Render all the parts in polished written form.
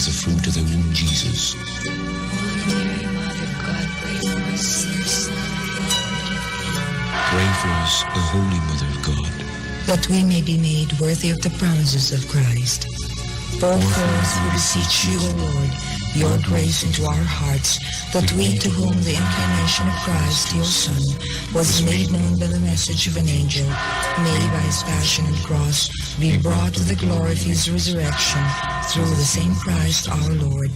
with the fruit of the womb, Jesus. Mary, Mother of God, pray for us sinners. Pray for us, O Holy Mother of God, That we may be made worthy of the promises of Christ. Pour forth, we beseech you, O Lord, your grace into our hearts, that we to whom the incarnation of Christ, your Son, was made known by the message of an angel, may by his passion and cross be brought to the glory of his resurrection, through the same Christ our Lord.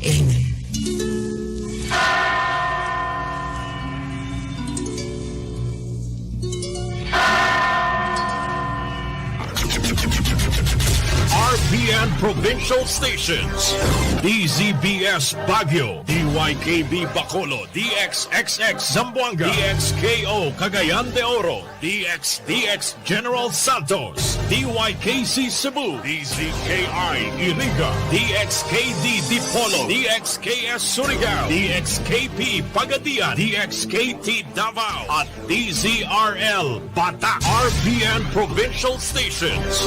Amen. RPN Provincial Stations, DZBS Baguio, DYKB Bacolod, DXXX Zamboanga, DXKO Cagayan de Oro, DXDX General Santos, DYKC Cebu, DZKI-IRIGA, DXKD Dipolo, DXKS Surigao, DXKP Pagadian, DXKT Davao, at DZRL Bata. RPN Provincial Stations.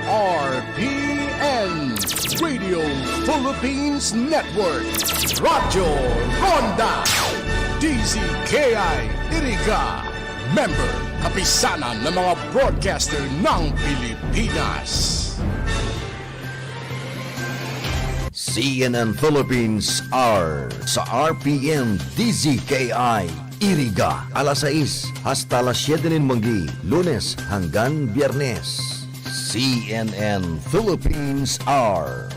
RPN Radio Philippines Network, Radyo Ronda, DZKI-IRIGA, member kapisanan ng mga broadcaster ng Pilipinas. CNN Philippines are sa RPN-DZKI-IRIGA, alas 6 hasta alas 7 ng manggi, Lunes hanggang Biyernes. CNN Philippines are.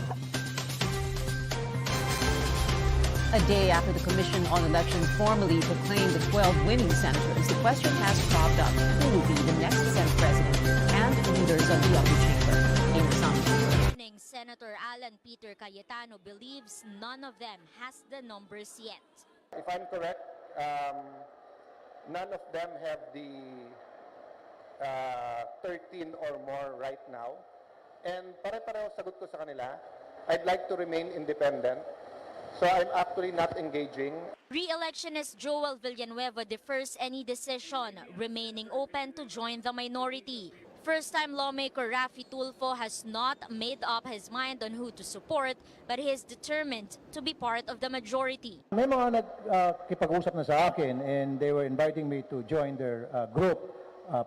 A day after the Commission on Elections formally proclaimed the 12 winning senators, the question has cropped up: who will be the next Senate President and leaders of the upper chamber? Senator Alan Peter Cayetano believes none of them has the numbers yet. If I'm correct, none of them have the 13 or more right now. And pare-pareho sagot ko sa kanila, I'd like to remain independent. So I'm actually not engaging. Re-electionist Joel Villanueva defers any decision, remaining open to join the minority. First-time lawmaker Raffy Tulfo has not made up his mind on who to support, but he is determined to be part of the majority. May mga nagkipag-usap na sa akin and they were inviting me to join their group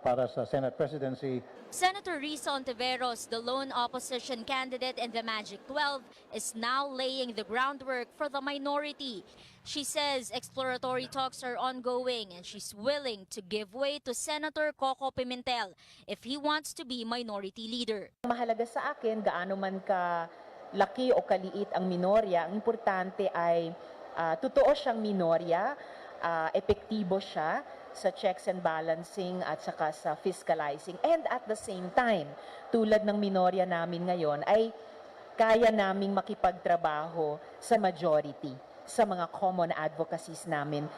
para sa Senate presidency. Senator Risa Honteveros, the lone opposition candidate in the Magic 12, is now laying the groundwork for the minority. She says exploratory talks are ongoing and she's willing to give way to Senator Coco Pimentel if he wants to be minority leader. Mahalaga sa akin gaano man ka laki o kaliit ang minorya, ang importante ay totoo siyang minorya, epektibo siya sa checks and balancing at saka sa fiscalizing, and at the same time, tulad ng minorya namin ngayon, ay kaya naming makipagtrabaho sa majority, sa mga common advocacies namin.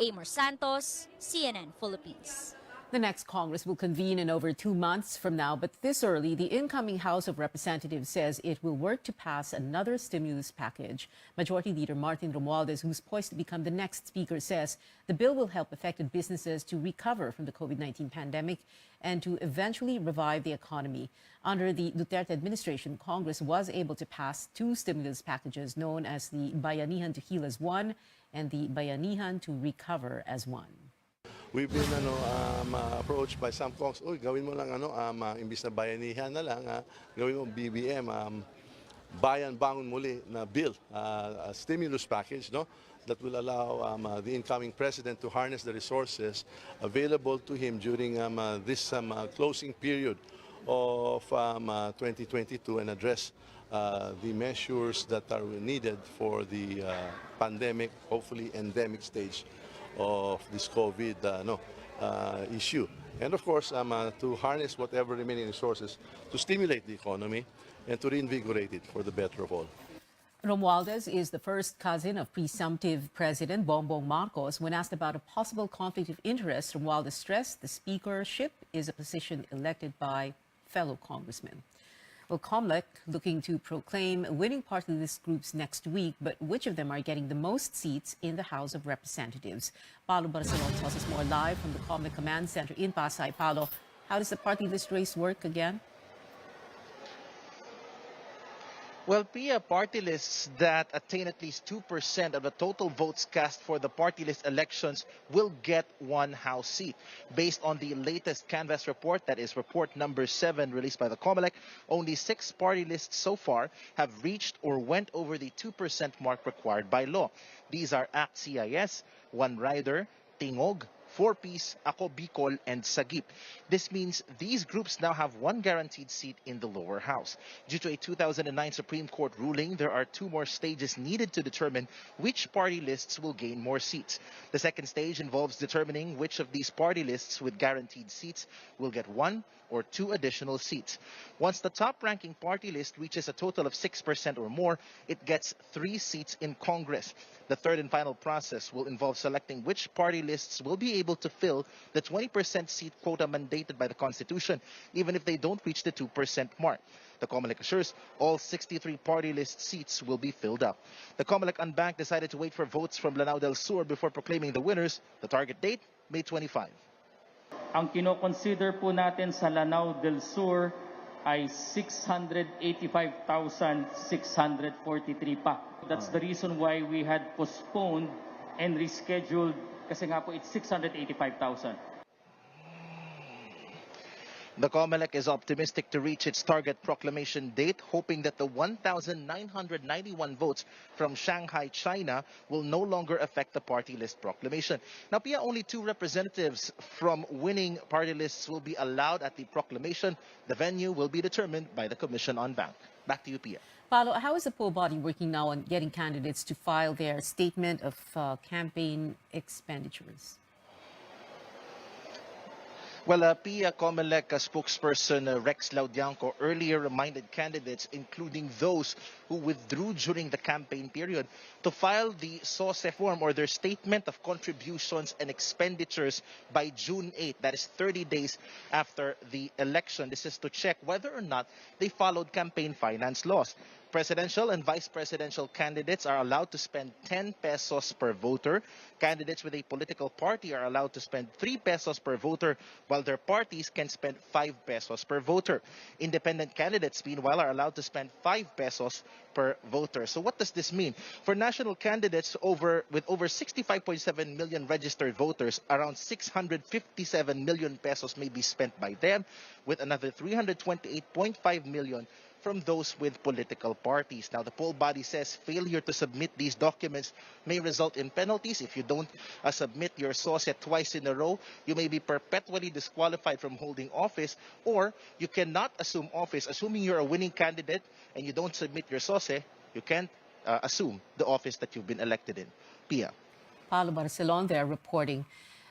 Amor Santos, CNN Philippines. The next Congress will convene in over 2 months from now, but this early, the incoming House of Representatives says it will work to pass another stimulus package. Majority Leader Martin Romualdez, who's poised to become the next Speaker, says the bill will help affected businesses to recover from the COVID-19 pandemic and to eventually revive the economy. Under the Duterte administration, Congress was able to pass 2 stimulus packages known as the Bayanihan to Heal as One and the Bayanihan to Recover as One. We've been approached by some folks, gawin mo lang imbis na bayanihan na lang, gawin mo BBM, Bayan Bangon Muli na bill, a stimulus package, no, that will allow the incoming president to harness the resources available to him during this closing period of 2022 and address the measures that are needed for the pandemic, hopefully endemic stage of this COVID issue. And of course, to harness whatever remaining resources to stimulate the economy and to reinvigorate it for the better of all. Romualdez is the first cousin of presumptive President Bongbong Marcos. When asked about a possible conflict of interest, Romualdez stressed the speakership is a position elected by fellow congressmen. Well, COMELEC looking to proclaim winning party list groups next week, but which of them are getting the most seats in the House of Representatives? Paolo Barcelon tells us more live from the COMELEC Command Center in Pasay. Paolo, how does the party list race work again? Well, Pia, party lists that attain at least 2% of the total votes cast for the party list elections will get one House seat. Based on the latest Canvass report, that is report number 7 released by the COMELEC, only 6 party lists so far have reached or went over the 2% mark required by law. These are ACT CIS, One Rider, Tingog, 4-Piece, Ako Bicol, and Sagip. This means these groups now have one guaranteed seat in the lower house. Due to a 2009 Supreme Court ruling, there are 2 more stages needed to determine which party lists will gain more seats. The second stage involves determining which of these party lists with guaranteed seats will get 1 or 2 additional seats. Once the top-ranking party list reaches a total of 6% or more, it gets 3 seats in Congress. The third and final process will involve selecting which party lists will be able to fill the 20% seat quota mandated by the Constitution, even if they don't reach the 2% mark. The COMELEC assures all 63 party list seats will be filled up. The COMELEC Unbanked decided to wait for votes from Lanao del Sur before proclaiming the winners. The target date, May 25. Ang kino-consider po natin sa Lanao del Sur ay 685,643 pa. That's the reason why we had postponed and rescheduled kasi nga po it's 685,000. The COMELEC is optimistic to reach its target proclamation date, hoping that the 1,991 votes from Shanghai, China will no longer affect the party list proclamation. Now, Pia, only 2 representatives from winning party lists will be allowed at the proclamation. The venue will be determined by the Commission on Bank. Back to you, Pia. Paolo, how is the poll body working now on getting candidates to file their statement of campaign expenditures? Well, Pia, COMELEC spokesperson Rex Laudianco earlier reminded candidates, including those who withdrew during the campaign period, to file the SOSE form or their statement of contributions and expenditures by June 8. That is 30 days after the election. This is to check whether or not they followed campaign finance laws. Presidential and vice presidential candidates are allowed to spend 10 pesos per voter. Candidates with a political party are allowed to spend 3 pesos per voter, while their parties can spend 5 pesos per voter. Independent candidates, meanwhile, are allowed to spend 5 pesos per voter. So what does this mean? For national candidates with over 65.7 million registered voters, around 657 million pesos may be spent by them, with another 328.5 million from those with political parties. Now, the poll body says failure to submit these documents may result in penalties. If you don't submit your SOSE twice in a row, you may be perpetually disqualified from holding office, or you cannot assume office. Assuming you're a winning candidate and you don't submit your SOSE, you can't assume the office that you've been elected in. Pia. Paolo Barcelon there reporting.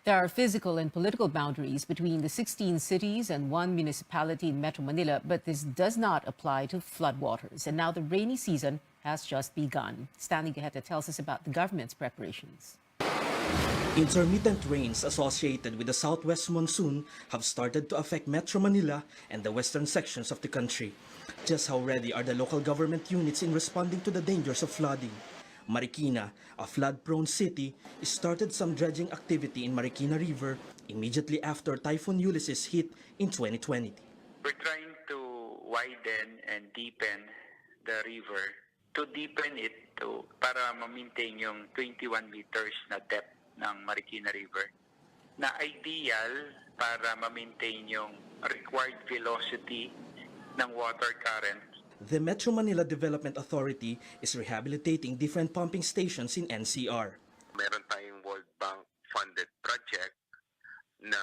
There are physical and political boundaries between the 16 cities and 1 municipality in Metro Manila, but this does not apply to floodwaters. And now the rainy season has just begun. Stanley Gaheta tells us about the government's preparations. Intermittent rains associated with the southwest monsoon have started to affect Metro Manila and the western sections of the country. Just how ready are the local government units in responding to the dangers of flooding? Marikina, a flood-prone city, started some dredging activity in Marikina River immediately after Typhoon Ulysses hit in 2020. We're trying to widen and deepen the river, to deepen it para ma-maintain yung 21 meters na depth ng Marikina River, na ideal para ma-maintain yung required velocity ng water current. The Metro Manila Development Authority is rehabilitating different pumping stations in NCR. Meron tayong World Bank funded project na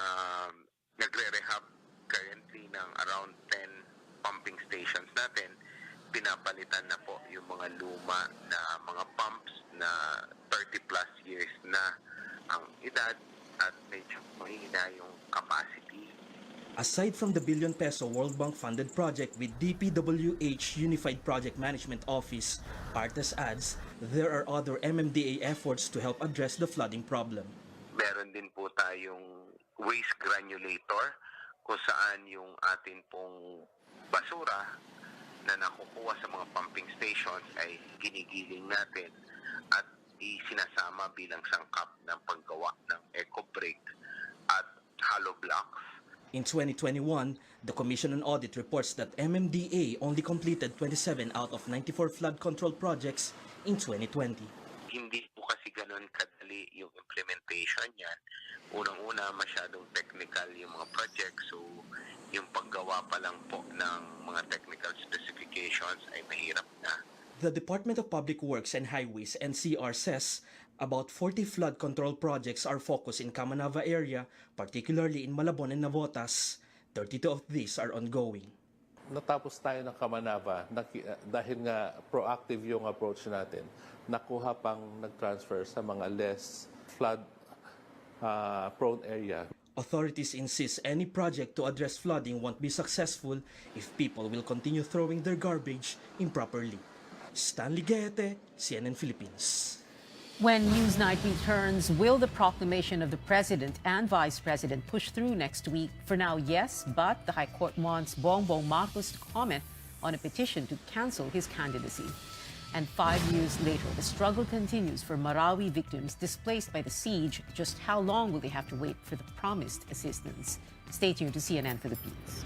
nagre-rehab currently ng around 10 pumping stations natin. Pinapalitan na po yung mga luma na mga pumps na 30 plus years na ang edad at medyo mahina yung capacity. Aside from the billion-peso World Bank-funded project with DPWH Unified Project Management Office, Artes adds, there are other MMDA efforts to help address the flooding problem. Meron din po tayong waste granulator kung saan yung atin pong basura na nakukuha sa mga pumping stations ay ginigiling natin at isinasama bilang sangkap ng paggawa ng eco brick at hollow blocks. In 2021, the Commission on Audit reports that MMDA only completed 27 out of 94 flood control projects in 2020. Hindi po kasi ganun kadali yung implementation niyan. Unang-una, masyadong technical yung mga projects, so yung paggawa pa lang po ng mga technical specifications ay mahirap na. The Department of Public Works and Highways NCR says about 40 flood control projects are focused in Kamanava area, particularly in Malabon and Navotas. 32 of these are ongoing. Natapos tayo ng Kamanava dahil nga proactive yung approach natin. Nakuha pang nag-transfer sa mga less flood prone area. Authorities insist any project to address flooding won't be successful if people will continue throwing their garbage improperly. Stanley Gaete, CNN Philippines. When Newsnight returns, will the proclamation of the President and Vice President push through next week? For now, yes, but the High Court wants Bongbong Marcos to comment on a petition to cancel his candidacy. And 5 years later, the struggle continues for Marawi victims displaced by the siege. Just how long will they have to wait for the promised assistance? Stay tuned to CNN Philippines.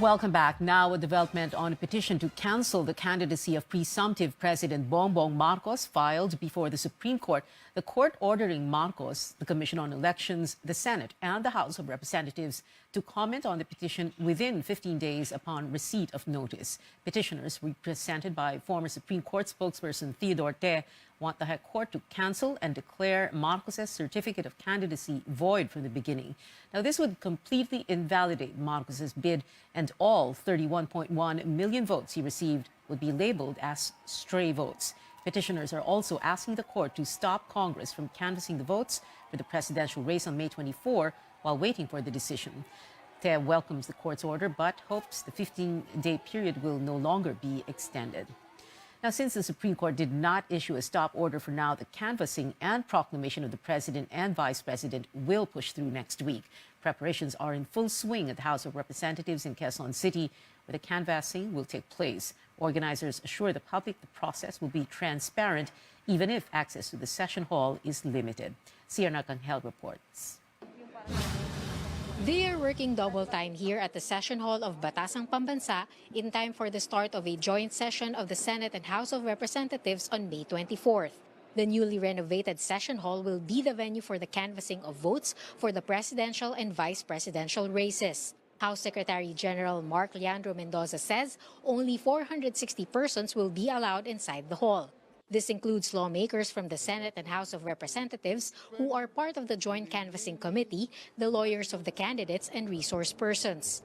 Welcome back. Now, a development on a petition to cancel the candidacy of presumptive President Bongbong Marcos filed before the Supreme Court. The court ordering Marcos, the Commission on Elections, the Senate, and the House of Representatives to comment on the petition within 15 days upon receipt of notice. Petitioners, represented by former Supreme Court spokesperson Theodore Te, want the High Court to cancel and declare Marcos's certificate of candidacy void from the beginning. Now, this would completely invalidate Marcos's bid, and all 31.1 million votes he received would be labeled as stray votes. Petitioners are also asking the court to stop Congress from canvassing the votes for the presidential race on May 24 while waiting for the decision. Te welcomes the court's order but hopes the 15-day period will no longer be extended. Now, since the Supreme Court did not issue a stop order for now, the canvassing and proclamation of the President and Vice President will push through next week. Preparations are in full swing at the House of Representatives in Quezon City, where the canvassing will take place. Organizers assure the public the process will be transparent, even if access to the session hall is limited. Sierra Arcangel reports. They are working double time here at the Session Hall of Batasang Pambansa in time for the start of a joint session of the Senate and House of Representatives on May 24th. The newly renovated Session Hall will be the venue for the canvassing of votes for the presidential and vice presidential races. House Secretary General Mark Leandro Mendoza says only 460 persons will be allowed inside the hall. This includes lawmakers from the Senate and House of Representatives who are part of the Joint Canvassing Committee, the lawyers of the candidates, and resource persons.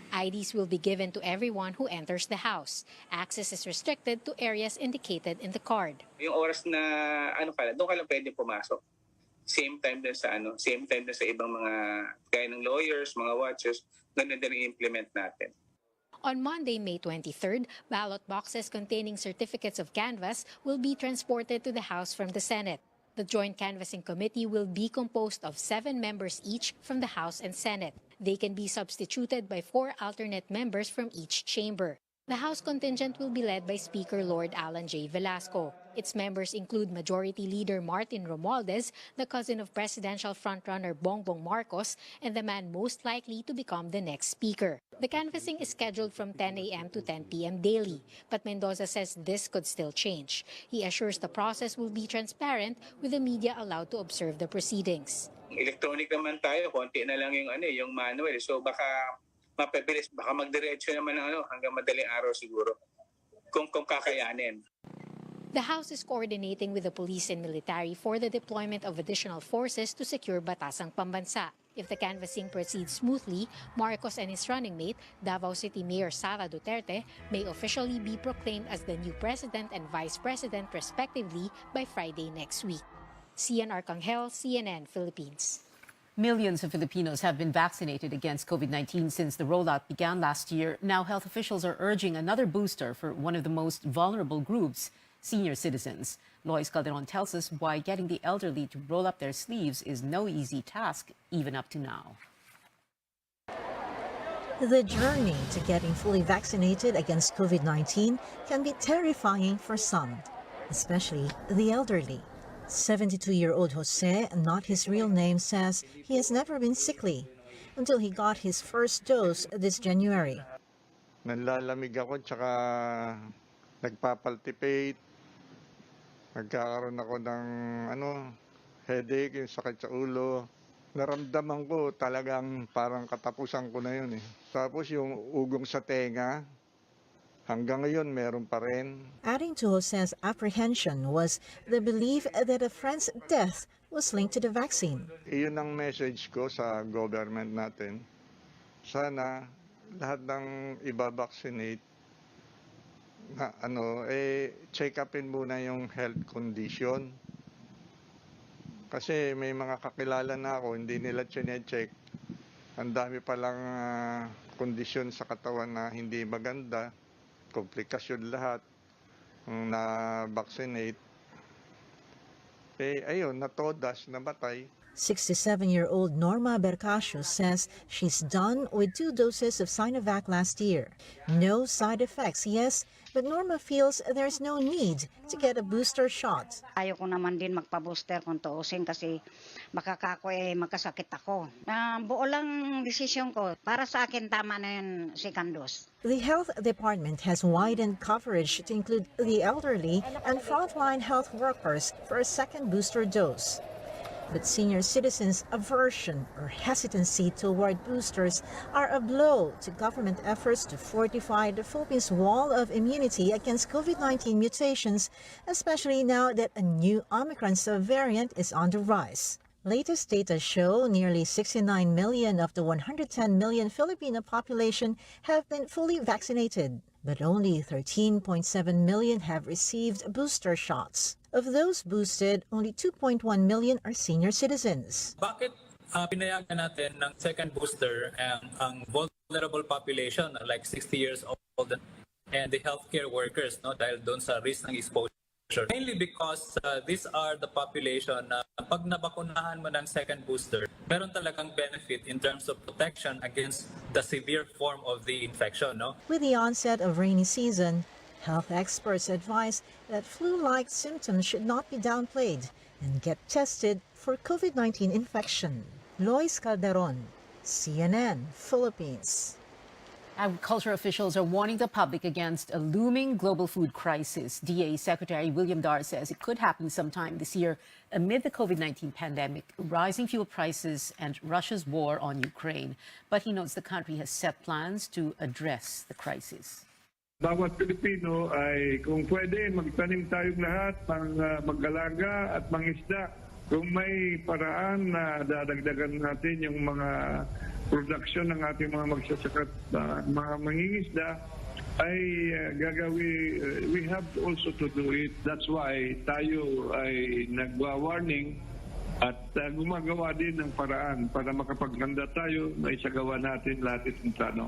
IDs will be given to everyone who enters the House. Access is restricted to areas indicated in the card. Yung oras na doon ka lang pwede pumasok. Same time din sa ibang mga gaya ng lawyers, mga watchers, doon din i-implement natin. On Monday, May 23rd, ballot boxes containing certificates of canvass will be transported to the House from the Senate. The Joint Canvassing Committee will be composed of 7 members each from the House and Senate. They can be substituted by 4 alternate members from each chamber. The House contingent will be led by Speaker Lord Alan J. Velasco. Its members include Majority Leader Martin Romualdez, the cousin of presidential frontrunner Bongbong Marcos, and the man most likely to become the next speaker. The canvassing is scheduled from 10 a.m. to 10 p.m. daily, but Mendoza says this could still change. He assures the process will be transparent, with the media allowed to observe the proceedings. Electronic naman tayo, konti na lang yung manual. So baka mapabilis, baka magdiretso naman hanggang madaling araw siguro kung kakayanin. The House is coordinating with the police and military for the deployment of additional forces to secure Batasang Pambansa. If the canvassing proceeds smoothly, Marcos and his running mate, Davao City Mayor Sara Duterte, may officially be proclaimed as the new president and vice president respectively by Friday next week. Cian Arcangel, CNN, Philippines. Millions of Filipinos have been vaccinated against COVID-19 since the rollout began last year. Now, health officials are urging another booster for one of the most vulnerable groups, senior citizens. Lois Calderon tells us why getting the elderly to roll up their sleeves is no easy task, even up to now. The journey to getting fully vaccinated against COVID-19 can be terrifying for some, especially the elderly. 72-year-old Jose, not his real name, says he has never been sickly until he got his first dose this January. Nanlalamig ako tsaka nagpapalpitate. Nagkakaroon ako ng headache, yung sakit sa ulo. Naramdaman ko talagang parang katapusan ko na yun eh. Tapos yung ugong sa tenga, hanggang ngayon meron pa rin. Adding to Jose's apprehension was the belief that a friend's death was linked to the vaccine. Iyon ang message ko sa government natin. Sana lahat ng iba-vaccinate na check upin muna yung health condition. Kasi may mga kakilala na ako, hindi nila chine-check. Ang dami palang kondisyon sa katawan na hindi maganda, komplikasyon lahat na vaccinate. Ayun, natodas, namatay. 67-year-old Norma Bercasio says she's done with 2 doses of Sinovac last year. No side effects, yes, but Norma feels there's no need to get a booster shot. Ayoko naman din magpa-booster kung tuusin kasi makakako magkasakit ako. Buo lang desisyon ko. Para sa akin tama na yun second dose. The health department has widened coverage to include the elderly and frontline health workers for a second booster dose. But senior citizens' aversion or hesitancy toward boosters are a blow to government efforts to fortify the Philippines' wall of immunity against COVID-19 mutations, especially now that a new Omicron subvariant is on the rise. Latest data show nearly 69 million of the 110 million Filipino population have been fully vaccinated, but only 13.7 million have received booster shots. Of those boosted, only 2.1 million are senior citizens. Bakit pinayagan natin ng second booster ang vulnerable population like 60 years old and the healthcare workers dahil doon sa risk ng exposure? Mainly because these are the population na pag nabakunahan mo ng second booster, meron talagang benefit in terms of protection against the severe form of the infection. With the onset of rainy season, health experts advise that flu-like symptoms should not be downplayed and get tested for COVID-19 infection. Lois Calderon, CNN, Philippines. Agriculture officials are warning the public against a looming global food crisis. DA Secretary William Dar says it could happen sometime this year amid the COVID-19 pandemic, rising fuel prices, and Russia's war on Ukraine. But he notes the country has set plans to address the crisis. Bawat Pilipino ay kung pwede magtanim tayong lahat, mag-alaga at mangisda. Kung may paraan na dadagdagan natin yung mga production ng ating mga magsasaka at mga mangingisda, ay we have also to do it. That's why tayo ay nagwa-warning at gumagawa din ng paraan para makapaghanda tayo, maisagawa natin lahat itong plano.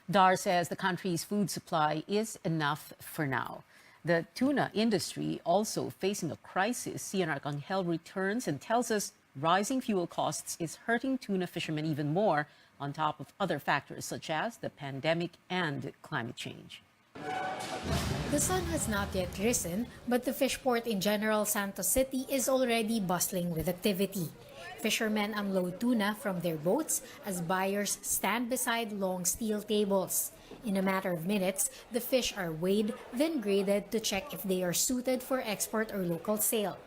Dar says the country's food supply is enough for now. The tuna industry also facing a crisis. Cian Arcangel returns and tells us rising fuel costs is hurting tuna fishermen even more, on top of other factors such as the pandemic and climate change. The sun has not yet risen, but the fish port in General Santos City is already bustling with activity. Fishermen unload tuna from their boats as buyers stand beside long steel tables. In a matter of minutes, the fish are weighed, then graded to check if they are suited for export or local sale.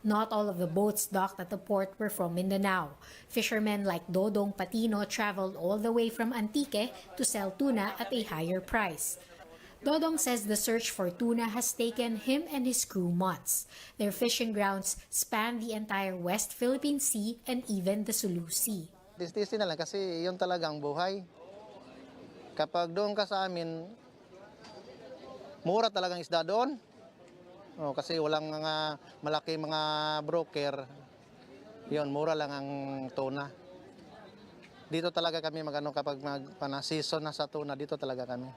Not all of the boats docked at the port were from Mindanao. Fishermen like Dodong Patino traveled all the way from Antique to sell tuna at a higher price. Dodong says the search for tuna has taken him and his crew months. Their fishing grounds span the entire West Philippine Sea and even the Sulu Sea. Distis na lang kasi yun talagang buhay. Kapag doon ka sa amin, mura talagang isda doon. Kasi walang mga malaki mga broker. Yun, mura lang ang tuna. Dito talaga kami kapag season na sa tuna, dito talaga kami.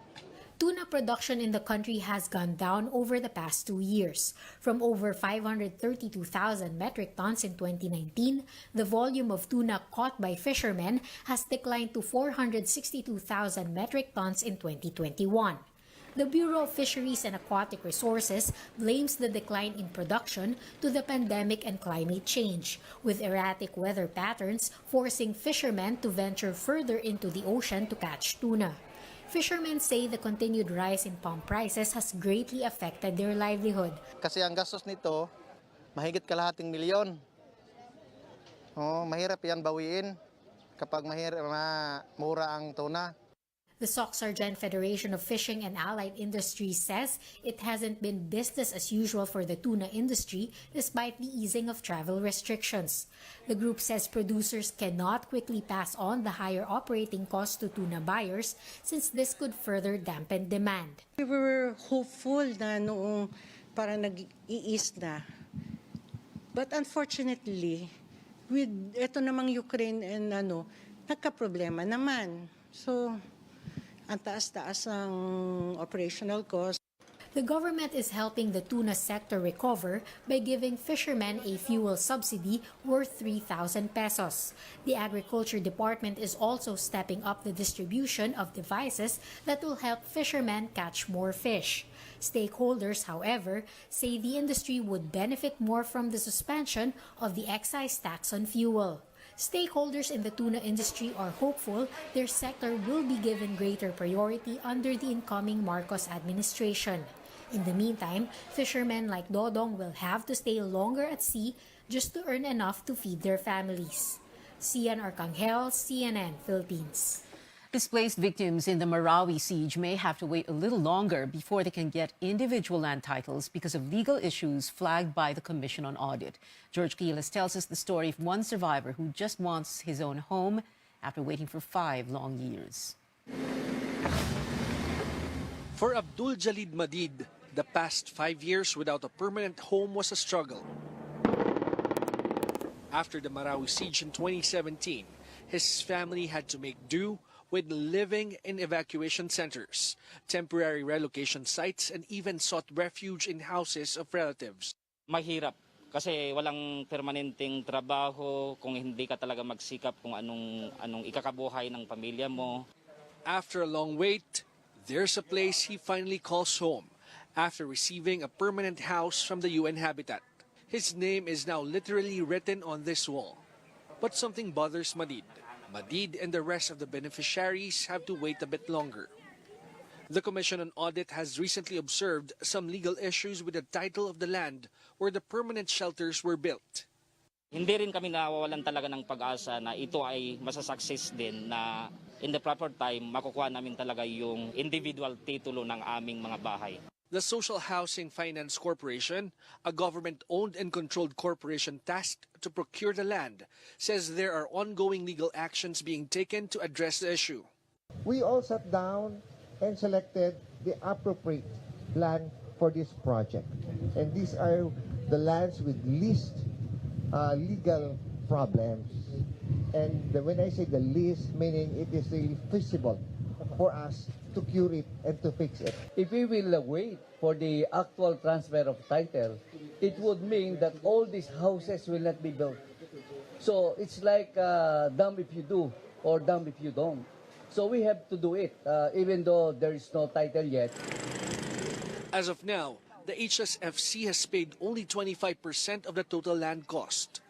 Tuna production in the country has gone down over the past 2 years. From over 532,000 metric tons in 2019, the volume of tuna caught by fishermen has declined to 462,000 metric tons in 2021. The Bureau of Fisheries and Aquatic Resources blames the decline in production to the pandemic and climate change, with erratic weather patterns forcing fishermen to venture further into the ocean to catch tuna. Fishermen say the continued rise in palm prices has greatly affected their livelihood. Kasi ang gastos nito, mahigit kalahating milyon. Mahirap yan bawiin kapag mura ang tuna. The Sauk Sargent Federation of Fishing and Allied Industries says it hasn't been business as usual for the tuna industry despite the easing of travel restrictions. The group says producers cannot quickly pass on the higher operating costs to tuna buyers since this could further dampen demand. We were hopeful na noong parang nag-iis na. But unfortunately, with ito namang Ukraine and nagka-problema naman. So, ang taas-taas ang operational cost. The government is helping the tuna sector recover by giving fishermen a fuel subsidy worth 3,000 pesos. The Agriculture Department is also stepping up the distribution of devices that will help fishermen catch more fish. Stakeholders, however, say the industry would benefit more from the suspension of the excise tax on fuel. Stakeholders in the tuna industry are hopeful their sector will be given greater priority under the incoming Marcos administration. In the meantime, fishermen like Dodong will have to stay longer at sea just to earn enough to feed their families. Cian Arcangel, CNN, Philippines. Displaced victims in the Marawi siege may have to wait a little longer before they can get individual land titles because of legal issues flagged by the Commission on Audit. George Quiles tells us the story of one survivor who just wants his own home after waiting for 5 long years. For Abdul Jalid Madid, the past 5 years without a permanent home was a struggle. After the Marawi siege in 2017, his family had to make do with living in evacuation centers, temporary relocation sites, and even sought refuge in houses of relatives. Mahirap kasi walang permanenteng trabaho kung hindi ka talaga magsikap kung anong ikakabuhay ng pamilya mo. After a long wait, there's a place he finally calls home after receiving a permanent house from the UN Habitat. His name is now literally written on this wall. But something bothers Madid. Madid and the rest of the beneficiaries have to wait a bit longer. The Commission on Audit has recently observed some legal issues with the title of the land where the permanent shelters were built. Hindi rin kami nawawalan talaga ng pag-asa na ito ay masasucess din na in the proper time makukuha namin talaga yung individual titulo ng aming mga bahay. The Social Housing Finance Corporation, a government-owned and controlled corporation tasked to procure the land, says there are ongoing legal actions being taken to address the issue. We all sat down and selected the appropriate land for this project. And these are the lands with least legal problems. And when I say the least, meaning it is really feasible for us to cure it and to fix it. If we will wait for the actual transfer of title, it would mean that all these houses will not be built. So it's like dumb if you do or dumb if you don't. So we have to do it, even though there is no title yet. As of now, the HSFC has paid only 25% of the total land cost.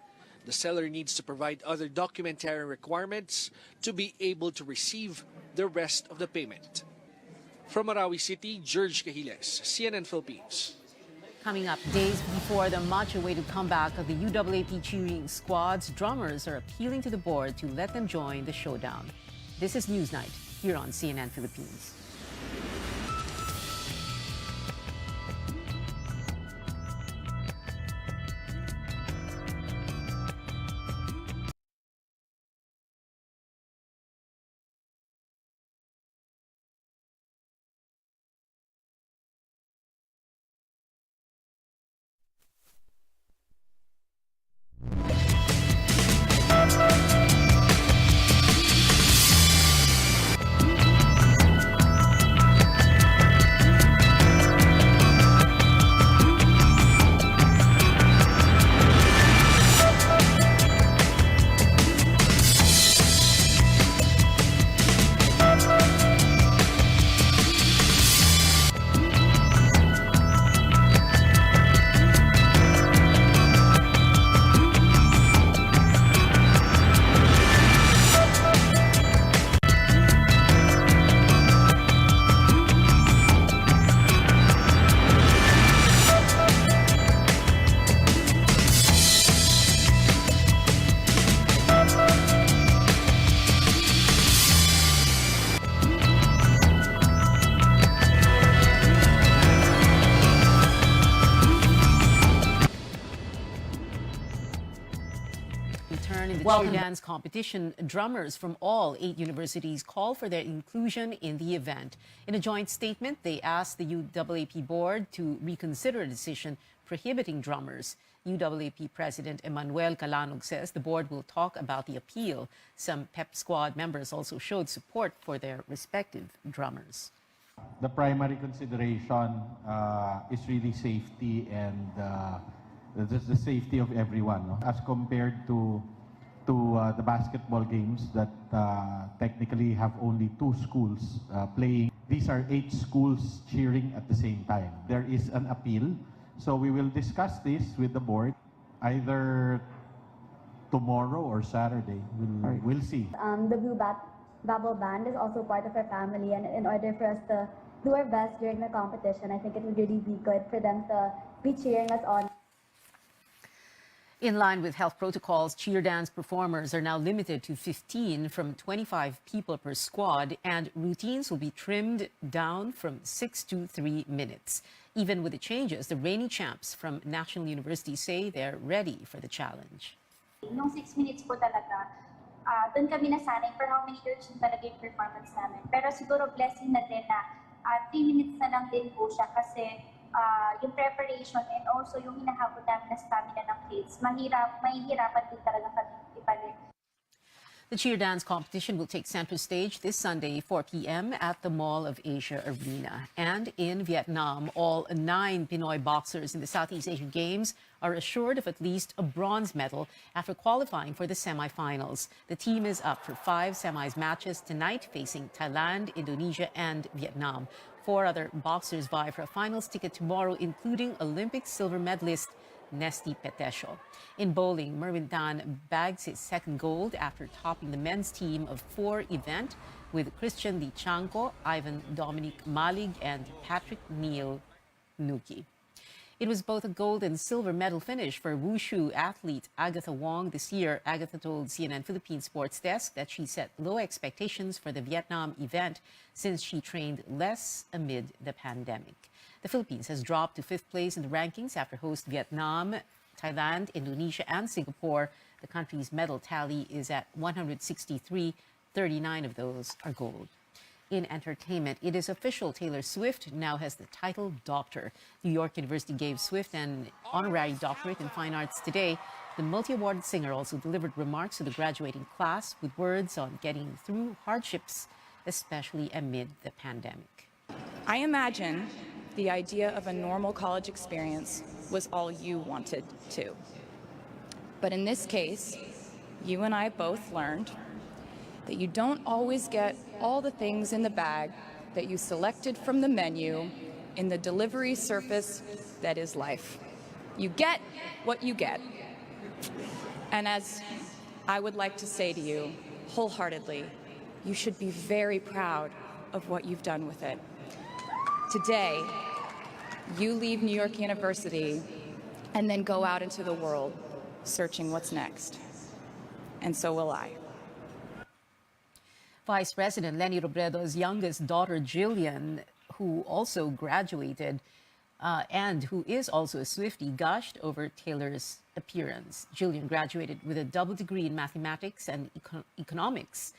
The seller needs to provide other documentary requirements to be able to receive the rest of the payment. From Marawi City, George Cahiles, CNN Philippines. Coming up, days before the much-awaited comeback of the UAAP cheering squad's drummers are appealing to the board to let them join the showdown. This is Newsnight here on CNN Philippines. Cheer dance competition, drummers from all 8 universities call for their inclusion in the event. In a joint statement, they asked the UAAP board to reconsider a decision prohibiting drummers. UAAP President Emmanuel Calanog says the board will talk about the appeal. Some PEP squad members also showed support for their respective drummers. The primary consideration is really safety and the safety of everyone, no? As compared to the basketball games that technically have only 2 schools playing. These are 8 schools cheering at the same time. There is an appeal, so we will discuss this with the board either tomorrow or Saturday. We'll see. The Blue Bubble Band is also part of our family, and in order for us to do our best during the competition, I think it would really be good for them to be cheering us on. In line with health protocols, cheer dance performers are now limited to 15 from 25 people per squad, and routines will be trimmed down from 6 to 3 minutes. Even with the changes, the reigning champs from National University say they're ready for the challenge. Nung 6 minutes po talaga, doon kami nasanay for how many years yung talaga yung performance namin. Pero siguro blessing na din na 3 minutes na lang din po siya kasi yung preparation and also yung hinahabol namin na stamina ng kids, mahihirapan din talaga kami ipalit. The cheer dance competition will take center stage this Sunday, 4 p.m. at the Mall of Asia Arena. And in Vietnam, all 9 Pinoy boxers in the Southeast Asian Games are assured of at least a bronze medal after qualifying for the semifinals. The team is up for 5 semis matches tonight, facing Thailand, Indonesia, and Vietnam. 4 other boxers vie for a finals ticket tomorrow, including Olympic silver medalist Nesty Petesio. In bowling, Mervin Tan bags his second gold after topping the men's team of 4 event with Christian Lee Chanco, Ivan Dominic Malig, and Patrick Neil Nuki. It was both a gold and silver medal finish for wushu athlete Agatha Wong this year. Agatha told CNN Philippines Sports Desk that she set low expectations for the Vietnam event since she trained less amid the pandemic. The Philippines has dropped to 5th place in the rankings after host Vietnam, Thailand, Indonesia, and Singapore. The country's medal tally is at 163. 39 of those are gold. In entertainment, it is official. Taylor Swift now has the title Doctor. New York University gave Swift an honorary doctorate in fine arts today. The multi-awarded singer also delivered remarks to the graduating class with words on getting through hardships, especially amid the pandemic. I imagine the idea of a normal college experience was all you wanted too. But in this case, you and I both learned that you don't always get all the things in the bag that you selected from the menu in the delivery service that is life. You get what you get. And as I would like to say to you wholeheartedly, you should be very proud of what you've done with it. Today, you leave New York University and then go out into the world searching what's next. And so will I. Vice President Leni Robredo's youngest daughter, Jillian, who also graduated and who is also a Swiftie, gushed over Taylor's appearance. Jillian graduated with a double degree in mathematics and economics.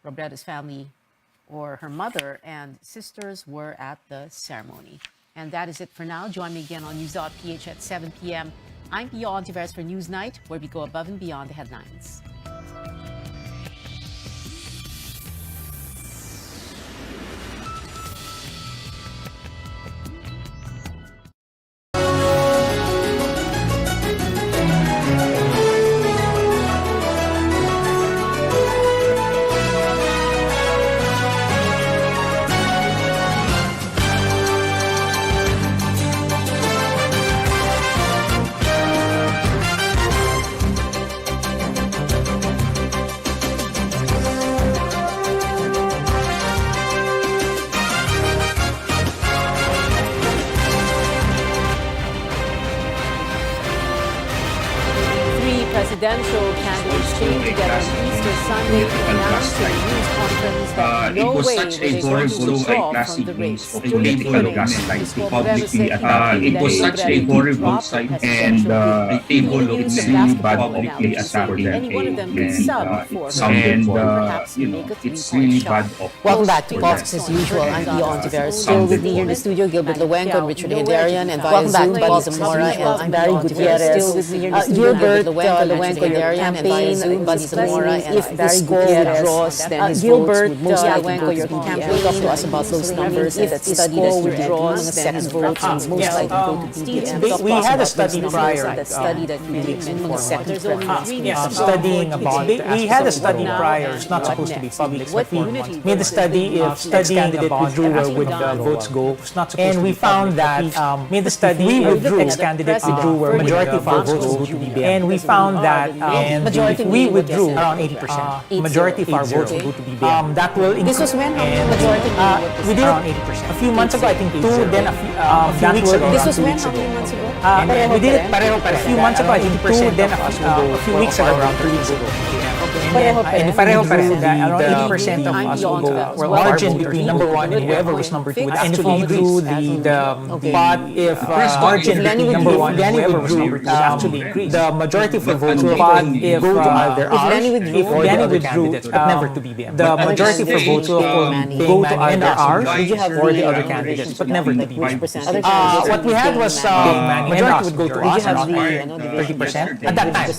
Robredo's family, or her mother and sisters, were at the ceremony. And that is it for now. Join me again on News.ph at 7 p.m. I'm Pio Honteveros for Newsnight, where we go above and beyond the headlines. Presidential candidates came together on Easter Sunday to announce in a news conference that no way will they going to withdraw from the race. It was such a horrible sight, and I think it's really bad publicly attack for them. It's really bad. Welcome back to Politics as usual. I'm Pio Honteveros. Still with me here in the studio, Gilbert Luenco and Richard Hindarian, and via Zoom, Buddy Zamora and Barry Gutierrez. Still with me here in the studio, Gilbert Luenco campaign, Buddy Zamora, and if Barry Gutierrez, then his votes would most likely go to your campaign. Talk to us about those numbers and that study that withdraws, then his votes would most likely go to BBM. We had a study prior. That study that you did in the second Studying about. We had a study prior. It's not supposed to be public. But we made a study if ex-candidate withdrew, where would the votes go? And we found that made the study if ex-candidate withdrew, where majority of our votes would go to BBM. And we found that if we withdrew around 80%, majority of our votes would go to BBM. That will increase. This was when majority we did around 80%. A few months ago, I think 2, then a few weeks ago. This was when? How many months ago? We did it pareho. A few months ago, I think 2, then a few weeks ago, around 3 weeks ago. And pareho, around 80% of us will go. We're margin between number 1 and whoever was number 2. And if we drew if margin between number 1 and whoever was number 2 actually increased, the majority of the votes will go to either Lenny withdrew, but never to BBM. The majority of the votes will go to either ours or the other candidates, but never to BBM. What we had was majority would go to us, around 30% at that time.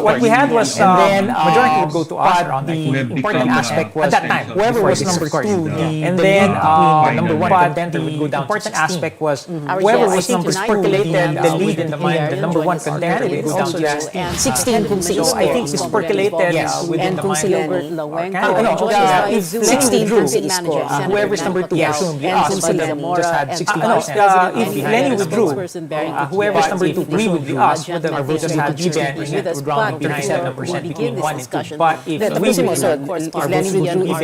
What we had was majority would go to us, around the important aspect was at that time whoever was number 2, and then number 1 contender would go down. The important aspect was whoever was number percolated the lead in the mind, the number 1 contender would go down to 16. So I think it's percolated within the mind of if 16 drew, whoever's number 2 presumably us, but just had 60%. If Lenny withdrew, whoever's number 2 withdrew us, but our vote just had BBM, would round 57% between 1 and 2. But if we withdrew, our votes would go BBM, you